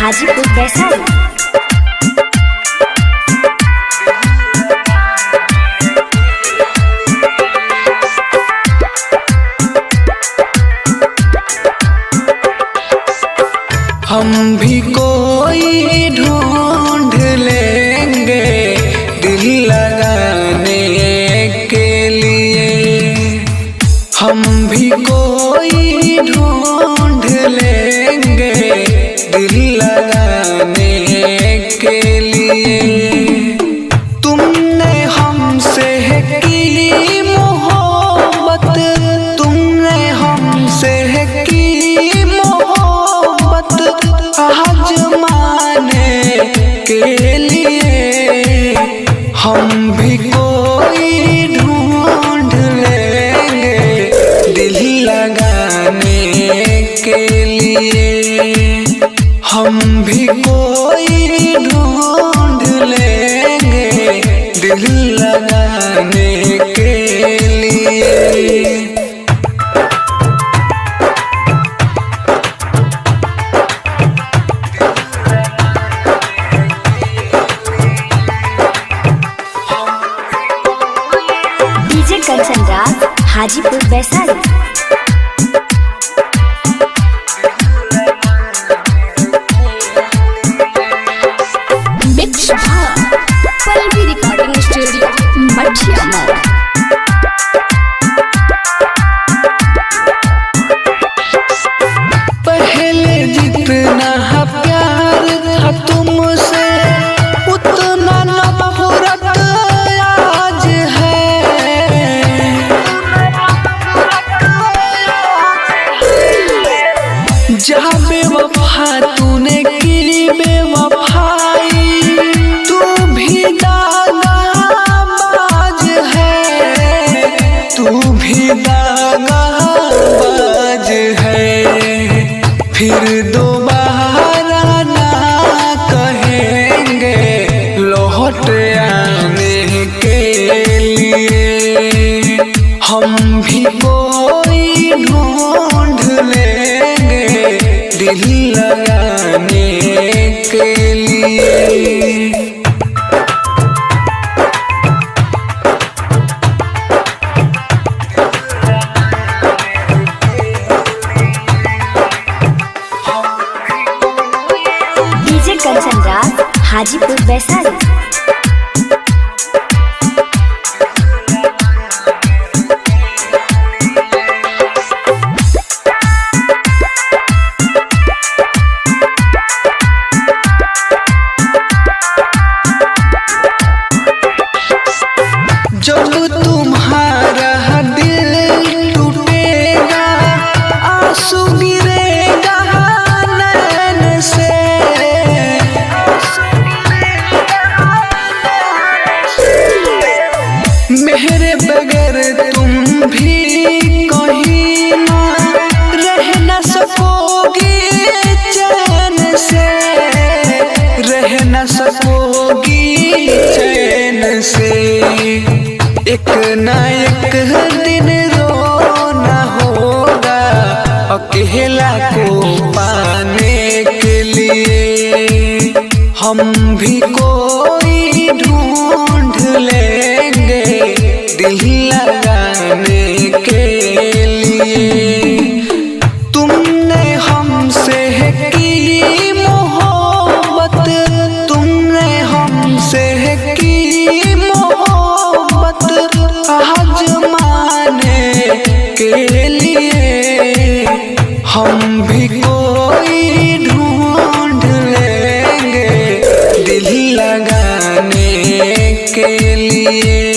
हाजीपुर वैशाली। हम भी कोई ढूंढ लेंगे दिल लगाने के लिए। हम भी कोई ढूंढ लेंगे दिल लगाने के लिए। तुमने हमसे की मोहब्बत, तुमने हमसे की मोहब्बत आजमाने के लिए। हम भी कोई ढूंढ लेंगे दिल लगाने के लिए। हम भी कोई ढूंढ लेंगे दिल लगाने के लिए। DJ Kanchan Raj Hajipur Vaishali. Mix Pallavi recording studio Mathiya mall. पहले जितना प्यार था तुमसे उतना नफरत आज है। जहाँ बेवफा तूने की बेवफाई, तू भी दागाबाज है, तू भी दागाबाज है। फिर दोबारा ना कहेंगे लौट आने के लिए। हम भी कोई ढूंढ लेंगे दिल लगाने के लिए। डीजे कंचन राज हाजीपुर वैशाली। जब तुम्हारा दिल टूटेगा, आंसू गिरेगा नैन से। मेरे बगैर तुम भी कहीं ना रह न सकोगी चैन से, रह न सकोगी चैन से। एक ना एक दिन रोना होगा अकेला को पाने के लिए। हम भी कोई ढूंढ लेंगे दिल लगाने के लिए। तुमने हमसे की मोहब्बत, तुमने हमसे की मोहब्बत आजमाने के लिए। हम भी कोई ढूंढ लेंगे दिल लगाने के लिए।